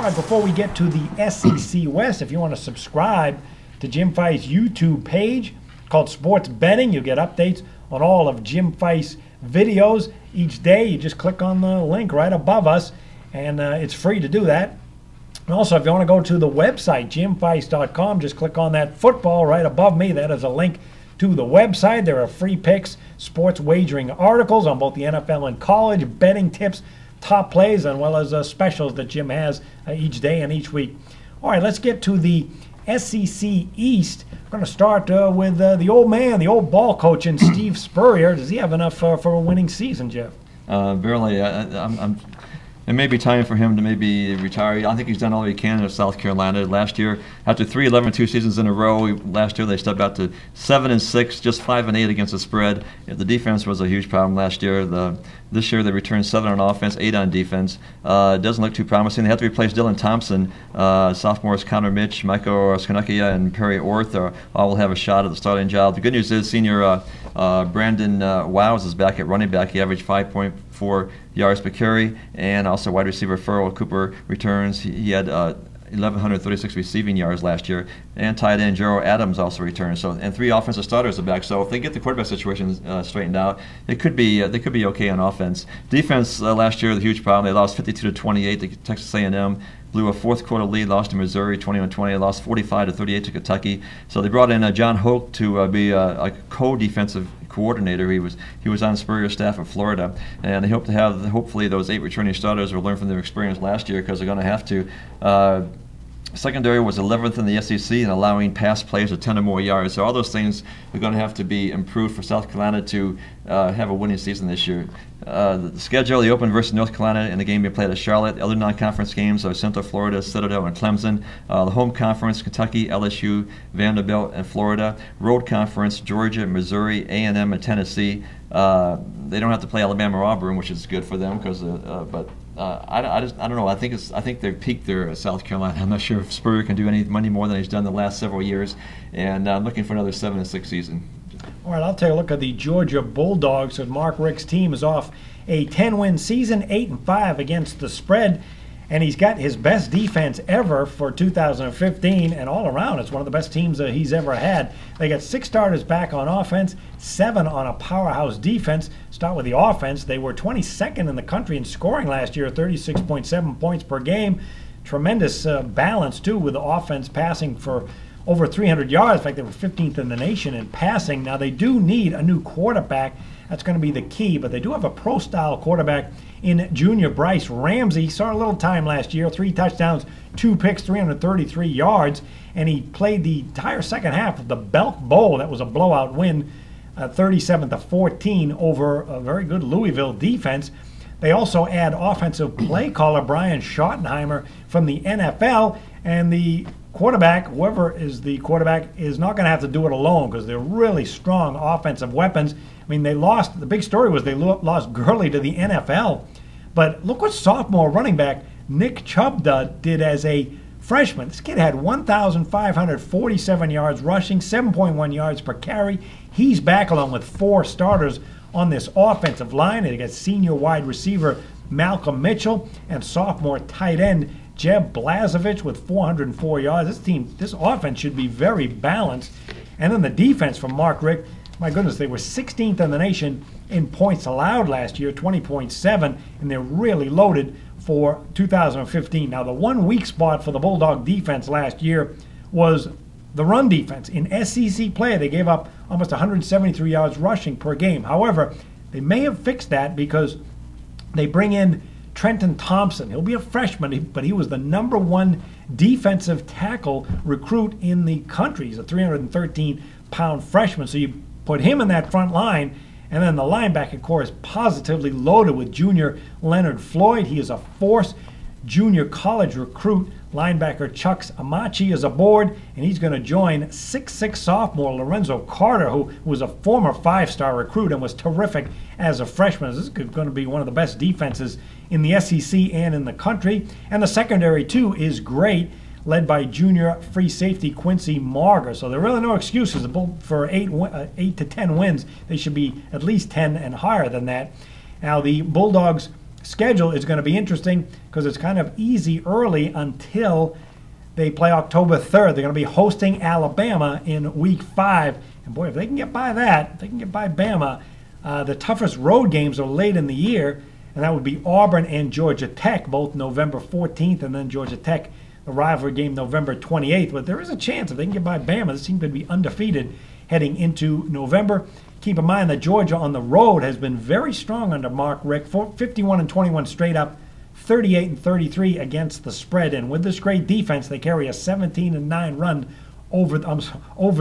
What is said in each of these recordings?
right, before we get to the SEC West, if you want to subscribe to Jim Feist's YouTube page called Sports Betting, you'll get updates on all of Jim Feist's videos each day. You just click on the link right above us, and it's free to do that. And also, if you want to go to the website, jimfeist.com, just click on that football right above me. That is a link to the website. There are free picks, sports wagering articles on both the NFL and college, betting tips, top plays, as well as specials that Jim has each day and each week. All right, let's get to the SEC East. We're going to start with the old man, the old ball coach, and Steve Spurrier. Does he have enough for a winning season, Jeff? Barely. It may be time for him to maybe retire. I think he's done all he can in South Carolina. Last year, after 3 11-2 seasons in a row, last year they stepped out to 7-6, just 5-8 against the spread. The defense was a huge problem last year. This year they returned 7 on offense, 8 on defense. It doesn't look too promising. They have to replace Dylan Thompson. Sophomores Connor Mitch, Michael Skanukia, and Perry Orth all will have a shot at the starting job. The good news is senior Brandon Wiles is back at running back. He averaged 5.4 yards per carry, and also wide receiver Pharoh Cooper returns. He had 1,136 receiving yards last year, and tight end Gerald Adams also returns. So, and 3 offensive starters are back. So if they get the quarterback situation straightened out, they could be okay on offense. Defense last year, the huge problem. They lost 52-28 to Texas A&M. Blew a fourth quarter lead, lost to Missouri 21-20, lost 45-38 to Kentucky. So they brought in John Hoke to be a co-defensive coordinator. He was on Spurrier's staff at Florida, and they hope to have hopefully those 8 returning starters will learn from their experience last year, because they're going to have to. Secondary was 11th in the SEC in allowing pass plays of 10 or more yards. So all those things are going to have to be improved for South Carolina to have a winning season this year. The schedule, they opened versus North Carolina in the game being played at Charlotte. The other non-conference games are Central Florida, Citadel, and Clemson. The home conference, Kentucky, LSU, Vanderbilt, and Florida. Road conference, Georgia, Missouri, A&M, and Tennessee. They don't have to play Alabama or Auburn, which is good for them, because I don't know. I think they've peaked there at South Carolina. I'm not sure if Spurrier can do any more than he's done the last several years, and I'm looking for another 7-6 season. All right, I'll take a look at the Georgia Bulldogs. So Mark Richt's team is off a 10-win season, 8-5 against the spread, and he's got his best defense ever for 2015, and all around it's one of the best teams that he's ever had. They got 6 starters back on offense, 7 on a powerhouse defense. Start with the offense. They were 22nd in the country in scoring last year, 36.7 points per game. Tremendous balance, too, with the offense passing for over 300 yards. In fact, they were 15th in the nation in passing. Now, they do need a new quarterback. That's going to be the key, but they do have a pro-style quarterback in Junior Bryce Ramsey. Saw a little time last year, 3 touchdowns, 2 picks, 333 yards, and he played the entire second half of the Belk Bowl. That was a blowout win, 37-14 over a very good Louisville defense. They also add offensive play caller Brian Schottenheimer from the NFL, and the quarterback, whoever is the quarterback, is not going to have to do it alone, because they're really strong offensive weapons. I mean, the big story was they lost Gurley to the NFL, but look what sophomore running back Nick Chubb did as a freshman. This kid had 1,547 yards rushing, 7.1 yards per carry. He's back along with 4 starters on this offensive line. They got senior wide receiver Malcolm Mitchell and sophomore tight end Jeb Blazevich with 404 yards. This offense should be very balanced. And then the defense from Mark Richt, my goodness, they were 16th in the nation in points allowed last year, 20.7, and they're really loaded for 2015. Now, the one weak spot for the Bulldog defense last year was the run defense. In SEC play, they gave up almost 173 yards rushing per game. However, they may have fixed that because they bring in Trenton Thompson. He'll be a freshman, but he was the #1 defensive tackle recruit in the country. He's a 313-pound freshman. So you put him in that front line, and then the linebacker core is positively loaded with junior Leonard Floyd. He is a force. Junior college recruit linebacker Chucks Amachi is aboard, and he's going to join 6'6" sophomore Lorenzo Carter, who was a former 5-star recruit and was terrific as a freshman. This is going to be one of the best defenses in the SEC and in the country. And the secondary, too, is great, led by junior free safety Quincy Marger. So there are really no excuses for 8 to 10 wins. They should be at least 10 and higher than that. Now, the Bulldogs schedule is going to be interesting because it's kind of easy early until they play October 3rd. They're going to be hosting Alabama in Week 5. And boy, if they can get by that, if they can get by Bama, the toughest road games are late in the year, and that would be Auburn and Georgia Tech, both November 14th, and then Georgia Tech, the rivalry game, November 28th. But there is a chance if they can get by Bama, this team could be undefeated heading into November. Keep in mind that Georgia on the road has been very strong under Mark Richt, 51-21 straight up, 38-33 against the spread. And with this great defense, they carry a 17-9 run over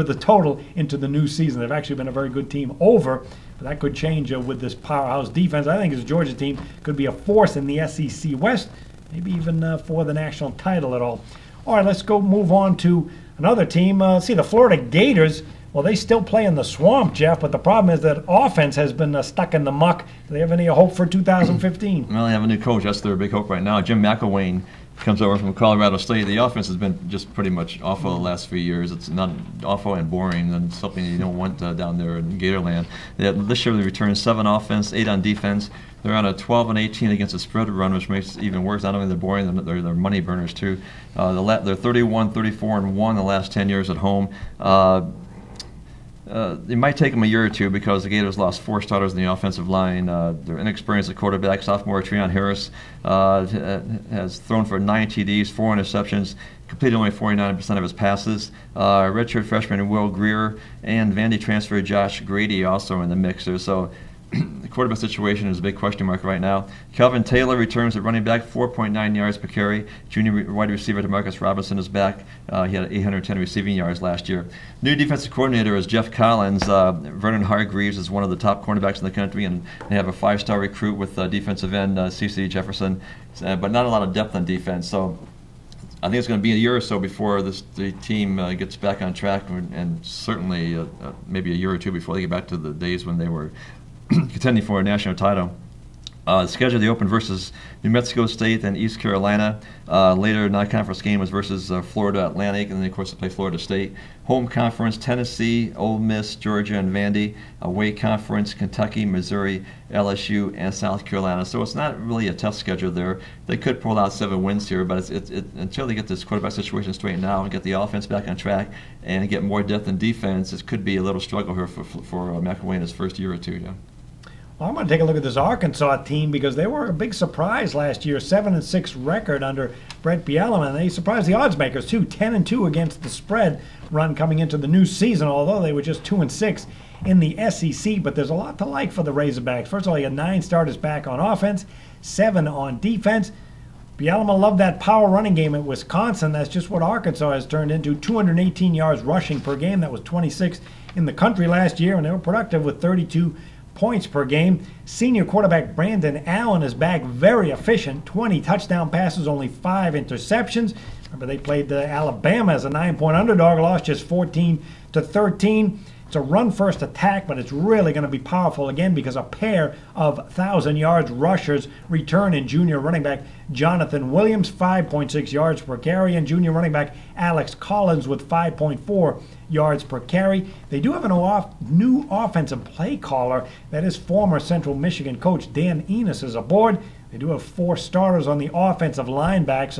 the total into the new season. They've actually been a very good team over, but that could change with this powerhouse defense. I think this Georgia team could be a force in the SEC West, maybe even for the national title at all. All right, let's go move on to another team. See, the Florida Gators. Well, they still play in the swamp, Jeff, but the problem is that offense has been stuck in the muck. Do they have any hope for 2015? Well, they have a new coach. That's their big hope right now. Jim McElwain comes over from Colorado State. The offense has been just pretty much awful the last few years. It's not awful and boring and something you don't want down there in Gatorland. This year they returned 7 offense, 8 on defense. They're on a 12-18 against the spread run, which makes it even worse. Not only they're boring, they're money burners too. They're 31-34-1 the last 10 years at home. It might take them a year or two because the Gators lost 4 starters in the offensive line. They're inexperienced at quarterback. Sophomore Treon Harris has thrown for 9 TDs, 4 interceptions, completed only 49% of his passes. Redshirt freshman Will Greer and Vandy transfer Josh Grady also in the mix there. So the quarterback situation is a big question mark right now. Kelvin Taylor returns at running back, 4.9 yards per carry. Junior wide receiver DeMarcus Robinson is back. He had 810 receiving yards last year. New defensive coordinator is Geoff Collins. Vernon Hargreaves is one of the top cornerbacks in the country, and they have a 5-star recruit with defensive end CC Jefferson, but not a lot of depth on defense. So I think it's going to be a year or so before the team gets back on track, and certainly maybe a year or two before they get back to the days when they were contending for a national title. Schedule, they open versus New Mexico State and East Carolina. Later, non-conference game was versus Florida Atlantic, and then, of course, they play Florida State. Home conference, Tennessee, Ole Miss, Georgia, and Vandy. Away conference, Kentucky, Missouri, LSU, and South Carolina. So it's not really a tough schedule there. They could pull out 7 wins here, but until they get this quarterback situation straightened out and get the offense back on track and get more depth in defense, it could be a little struggle here for McElwain in his first year or two. Yeah. Well, I'm going to take a look at this Arkansas team because they were a big surprise last year, 7-6 record under Brett Bielema, and they surprised the odds makers too, 10-2 against the spread run coming into the new season, although they were just 2-6 in the SEC. But there's a lot to like for the Razorbacks. First of all, you got 9 starters back on offense, 7 on defense. Bielema loved that power running game at Wisconsin. That's just what Arkansas has turned into. 218 yards rushing per game. That was 26 in the country last year, and they were productive with 32 points per game. Senior quarterback Brandon Allen is back, very efficient. 20 touchdown passes, only 5 interceptions. Remember, they played Alabama as a 9-point underdog, lost just 14-13. It's a run-first attack, but it's really going to be powerful again because a pair of 1,000-yard rushers return in junior running back Jonathan Williams, 5.6 yards per carry, and junior running back Alex Collins with 5.4 yards per carry. They do have a new offensive play caller. That is former Central Michigan coach Dan Enos is aboard. They do have 4 starters on the offensive line back,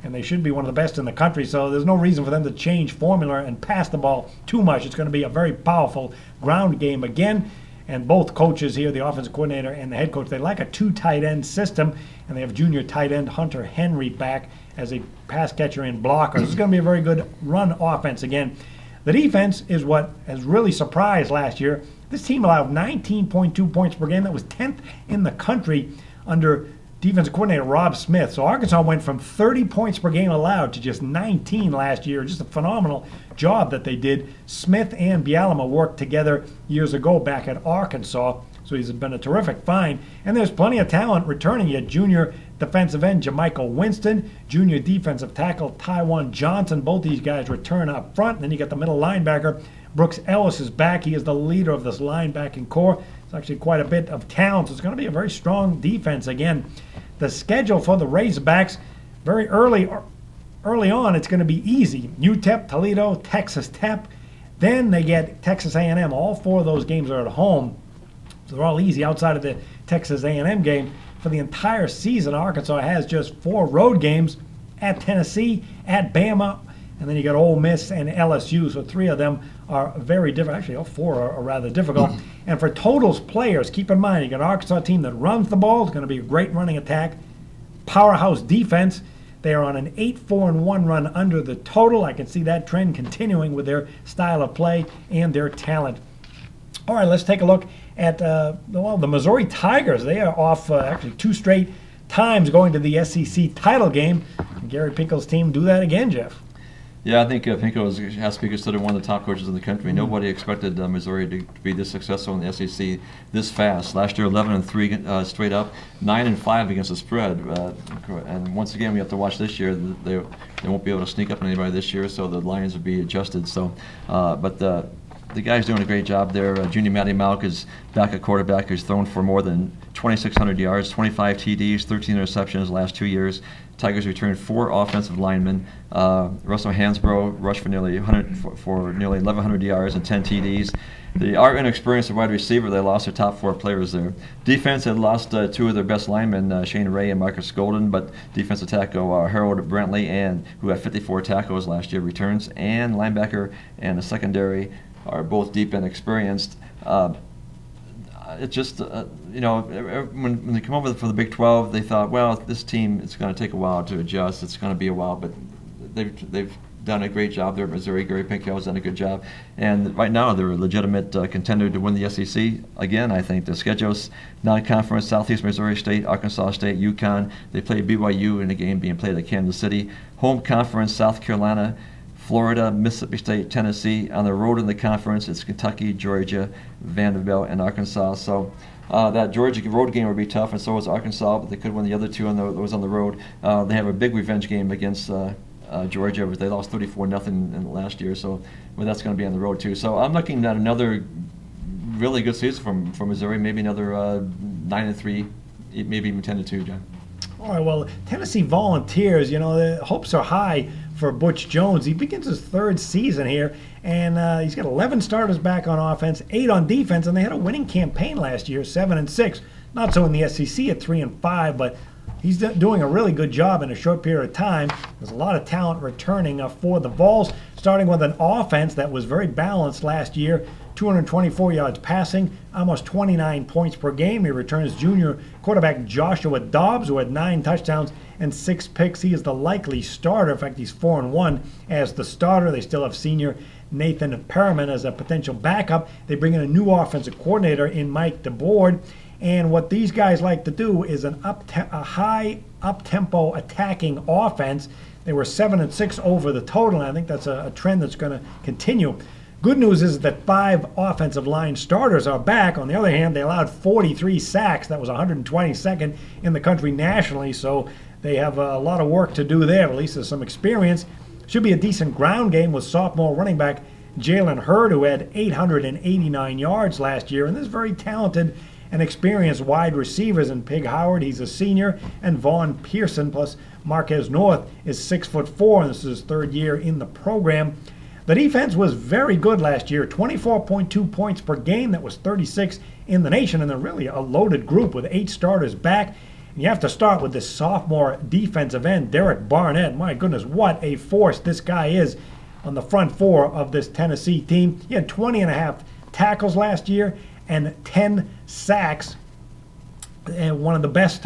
and they should be one of the best in the country, so there's no reason for them to change formula and pass the ball too much. It's going to be a very powerful ground game again, and both coaches here, the offensive coordinator and the head coach, they like a 2 tight end system, and they have junior tight end Hunter Henry back as a pass catcher and blocker. This is going to be a very good run offense again. The defense is what has really surprised last year. This team allowed 19.2 points per game. That was 10th in the country under defensive coordinator Rob Smith. So Arkansas went from 30 points per game allowed to just 19 last year. Just a phenomenal job that they did. Smith and Bielema worked together years ago back at Arkansas. So he's been a terrific find. And there's plenty of talent returning yet. Junior defensive end Jamichael Winston, junior defensive tackle Tywan Johnson. Both these guys return up front. And then you got the middle linebacker. Brooks Ellis is back. He is the leader of this linebacking core. It's actually quite a bit of talent. So it's going to be a very strong defense again. The schedule for the Razorbacks, very early on, it's going to be easy. UTEP, Toledo, Texas Tech. Then they get Texas A&M. All 4 of those games are at home. So they're all easy outside of the Texas A&M game. for the entire season, Arkansas has just 4 road games at Tennessee, at Bama, and then you got Ole Miss and LSU. So 3 of them are very different. Actually, all 4 are rather difficult. And for totals players, keep in mind, you got an Arkansas team that runs the ball. It's going to be a great running attack. Powerhouse defense. They are on an 8-4-1 run under the total. I can see that trend continuing with their style of play and their talent. All right, let's take a look at the Missouri Tigers. They are off actually 2 straight times going to the SEC title game. Gary Pinkel's team do that again, Jeff. Yeah, I think Pinkel has to be considered one of the top coaches in the country. Nobody expected Missouri to be this successful in the SEC this fast. Last year, 11-3 straight up, 9-5 against the spread. And once again, we have to watch this year. They won't be able to sneak up on anybody this year, so the lines will be adjusted. So, but the guy's doing a great job there. Junior Matty Malk is back at quarterback. He's thrown for more than 2,600 yards, 25 TDs, 13 interceptions the last 2 years. Tigers returned 4 offensive linemen. Russell Hansbrough rushed for nearly 1,100 yards and 10 TDs. They are inexperienced at wide receiver. They lost their top 4 players there. Defense had lost 2 of their best linemen, Shane Ray and Marcus Golden, but defensive tackle Harold Brantley, who had 54 tackles last year, returns, and linebacker and the secondary are both deep and experienced. It's just, when they come over for the Big 12, they thought, well, this team, it's going to take a while to adjust. It's going to be a while, but they've done a great job there at Missouri. Gary Pinkel has done a good job. And right now, they're a legitimate contender to win the SEC. Again, I think the schedule's non-conference: Southeast Missouri State, Arkansas State, UConn. They play BYU in a game being played at Kansas City. Home conference: South Carolina, Florida, Mississippi State, Tennessee. On the road in the conference, it's Kentucky, Georgia, Vanderbilt, and Arkansas. So that Georgia road game would be tough, and so is Arkansas, but they could win the other 2 on the road. They have a big revenge game against Georgia, but they lost 34-0 in last year, so that's going to be on the road too. So I'm looking at another really good season from Missouri, maybe another 9-3, maybe even 10-2, John. All right, well, Tennessee Volunteers, the hopes are high for Butch Jones. He begins his 3rd season here, and he's got 11 starters back on offense, 8 on defense, and they had a winning campaign last year, 7-6. Not so in the SEC at 3-5, but he's doing a really good job in a short period of time. There's a lot of talent returning for the Vols, starting with an offense that was very balanced last year. 224 yards passing, almost 29 points per game. He returns junior quarterback Joshua Dobbs, who had 9 touchdowns and 6 picks. He is the likely starter. In fact, he's 4-1 as the starter. They still have senior Nathan Perriman as a potential backup. They bring in a new offensive coordinator in Mike DeBoard. And what these guys like to do is a high up-tempo attacking offense. They were 7-6 over the total, and I think that's a trend that's going to continue. Good news is that 5 offensive line starters are back. On the other hand, they allowed 43 sacks. That was 122nd in the country nationally, so they have a lot of work to do there. At least there's some experience. Should be a decent ground game with sophomore running back Jalen Hurd, who had 889 yards last year, and this very talented and experienced wide receivers in Pig Howard. He's a senior, and Vaughn Pearson plus Marquez North is 6'4", and this is his 3rd year in the program. The defense was very good last year, 24.2 points per game. That was 36 in the nation, and they're really a loaded group with 8 starters back. And you have to start with this sophomore defensive end, Derek Barnett. My goodness, what a force this guy is on the front 4 of this Tennessee team. He had 20.5 tackles last year and 10 sacks, and one of the best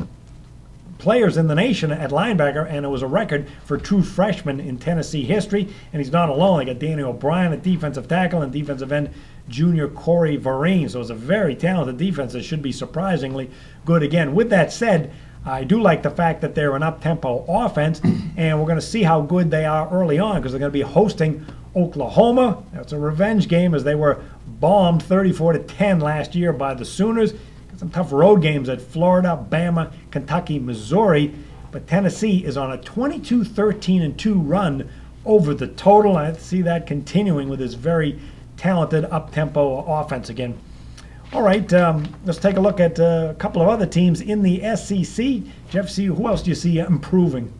players in the nation at linebacker, and it was a record for true freshmen in Tennessee history. And he's not alone. They got Danny O'Brien at defensive tackle and defensive end junior Corey Vereen. So it's a very talented defense that should be surprisingly good again. With that said, I do like the fact that they're an up-tempo offense, and we're going to see how good they are early on because they're going to be hosting Oklahoma. That's a revenge game as they were bombed 34-10 last year by the Sooners. Got some tough road games at Florida, Bama, Kentucky, Missouri. But Tennessee is on a 22-13-2 run over the total. I see that continuing with this very talented up-tempo offense again. All right, let's take a look at a couple of other teams in the SEC. Jeff, who else do you see improving?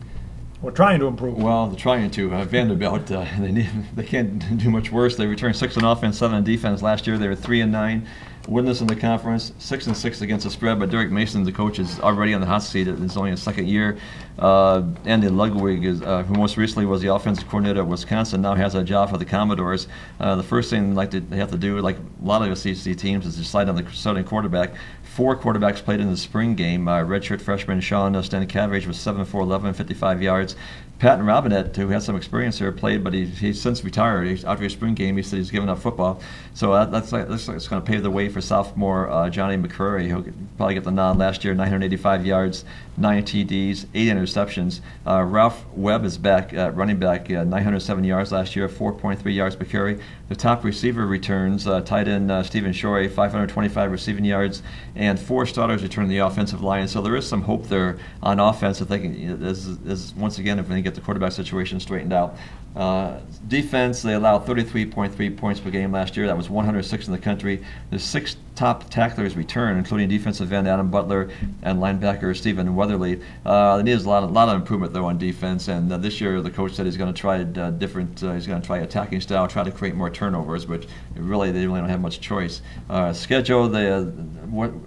Or trying to improve. Well, they're trying to. Vanderbilt, they can't do much worse. They returned 6 on offense, 7 on defense. Last year they were 3-9. Winners in the conference, 6-6 against the spread. But Derek Mason, the coach, is already on the hot seat. It's only his second year. Andy Ludwig, who most recently was the offensive coordinator at Wisconsin, now has a job for the Commodores. The first thing they have to do, like a lot of the SEC teams, is decide on the starting quarterback. 4 quarterbacks played in the spring game. Redshirt freshman Sean Stankavage was 7 for 11, 55 yards. Patton Robinette, who has some experience here, played, but he's since retired. After his spring game, he said he's given up football. So that's going to pave the way for sophomore Johnny McCurry, who probably get the nod last year. 985 yards, 9 TDs, 8 interceptions. Ralph Webb is back at running back, 907 yards last year, 4.3 yards per carry. The top receiver returns, tight end Stephen Shorey, 525 receiving yards, and 4 starters return the offensive line. So there is some hope there on offense if they can. Once again, if they get the quarterback situation straightened out. Defense, they allowed 33.3 points per game last year. That was 106 in the country. The 6 top tacklers return, including defensive end Adam Butler and linebacker Stephen Weatherly. There needs a lot of improvement though on defense. And this year, the coach said he's going to try different. He's going to try attacking style, try to create more turnovers, but they really don't have much choice. Schedule: the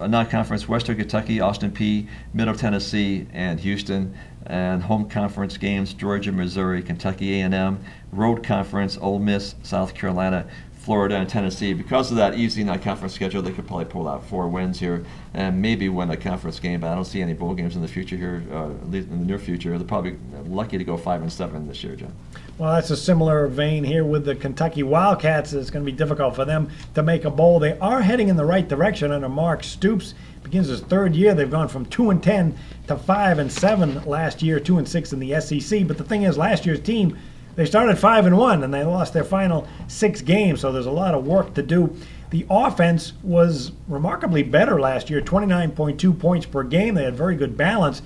non-conference Western Kentucky, Austin Peay, Middle Tennessee, and Houston. And home conference games: Georgia, Missouri, Kentucky A&M. Road conference: Ole Miss, South Carolina, Florida, and Tennessee. Because of that easy non-conference schedule, they could probably pull out 4 wins here and maybe win a conference game. But I don't see any bowl games in the future here, at least in the near future. They're probably lucky to go 5-7 this year, John. Well, that's a similar vein here with the Kentucky Wildcats. It's going to be difficult for them to make a bowl. They are heading in the right direction under Mark Stoops. Begins his 3rd year. They've gone from 2-10 to 5-7 last year, 2-6 in the SEC. But the thing is, last year's team, they started 5-1 and they lost their final 6 games. So there's a lot of work to do. The offense was remarkably better last year, 29.2 points per game. They had very good balance.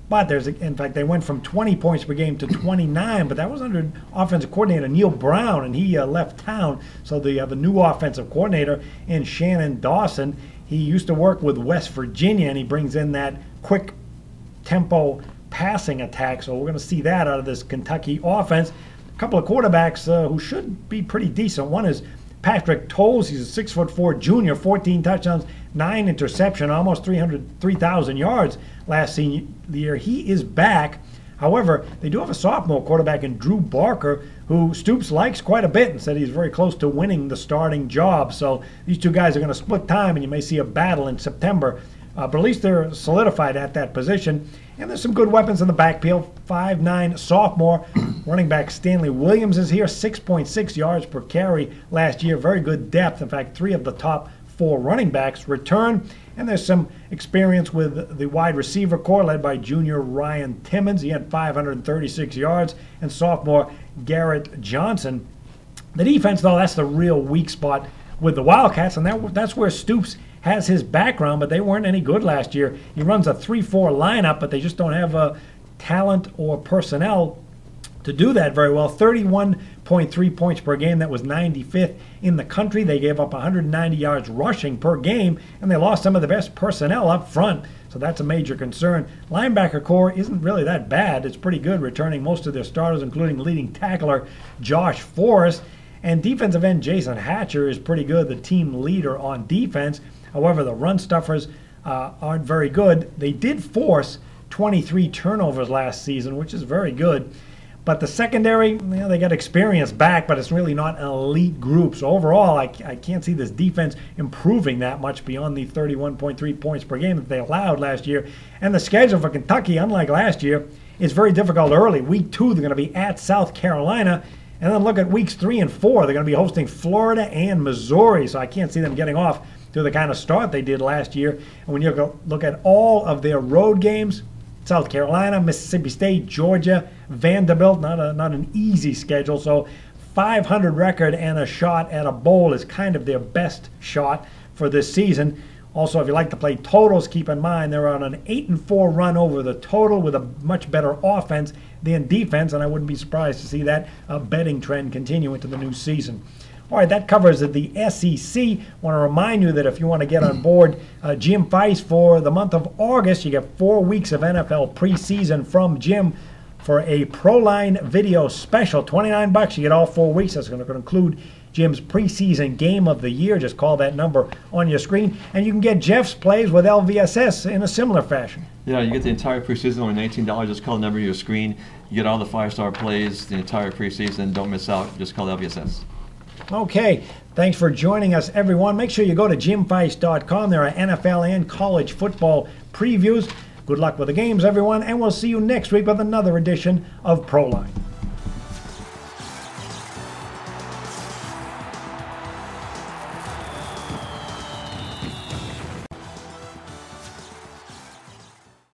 But in fact, they went from 20 points per game to 29, but that was under offensive coordinator Neil Brown, and he left town. So they have a new offensive coordinator in Shannon Dawson. He used to work with West Virginia, and he brings in that quick tempo passing attack. So we're going to see that out of this Kentucky offense. A couple of quarterbacks who should be pretty decent. One is Patrick Towles. He's a 6'4" junior, 14 touchdowns, 9 interceptions, almost 3,000 yards last year. He is back. However, they do have a sophomore quarterback in Drew Barker, who Stoops likes quite a bit and said he's very close to winning the starting job. So these two guys are going to split time, and you may see a battle in September. But at least they're solidified at that position. And there's some good weapons in the backfield. 5'9" sophomore running back Stanley Williams is here, 6.6 yards per carry last year. Very good depth. In fact, 3 of the top 4 running backs return. And there's some experience with the wide receiver core led by junior Ryan Timmons. He had 536 yards. And sophomore Garrett Johnson. The defense, though, that's the real weak spot with the Wildcats. And that's where Stoops has his background, but they weren't any good last year. He runs a 3-4 lineup, but they just don't have talent or personnel to do that very well. 31.3 points per game. That was 95th in the country. They gave up 190 yards rushing per game, and they lost some of the best personnel up front. So that's a major concern. Linebacker core isn't really that bad. It's pretty good, returning most of their starters, including leading tackler Josh Forrest. And defensive end Jason Hatcher is pretty good, the team leader on defense. However, the run stuffers aren't very good. They did force 23 turnovers last season, which is very good. But the secondary, they got experience back, but it's really not an elite group. So overall, I can't see this defense improving that much beyond the 31.3 points per game that they allowed last year. And the schedule for Kentucky, unlike last year, is very difficult early. Week 2, they're going to be at South Carolina. And then look at weeks 3 and 4. They're going to be hosting Florida and Missouri. So I can't see them getting off to the kind of start they did last year. And when you look at all of their road games, South Carolina, Mississippi State, Georgia, Vanderbilt, not an easy schedule. So 500 record and a shot at a bowl is kind of their best shot for this season. Also, if you like to play totals, keep in mind they're on an 8-4 run over the total with a much better offense than defense, and I wouldn't be surprised to see that betting trend continue into the new season. All right, that covers the SEC. I want to remind you that if you want to get on board Jim Feist for the month of August, you get 4 weeks of NFL preseason from Jim for a ProLine video special. $29. You get all 4 weeks. That's going to include Jim's preseason game of the year. Just call that number on your screen. And you can get Jeff's plays with LVSS in a similar fashion. Yeah, you get the entire preseason on $19. Just call the number on your screen. You get all the 5-star plays, the entire preseason. Don't miss out. Just call LVSS. Okay, thanks for joining us, everyone. Make sure you go to jimfeist.com. There are NFL and college football previews. Good luck with the games, everyone, and we'll see you next week with another edition of ProLine.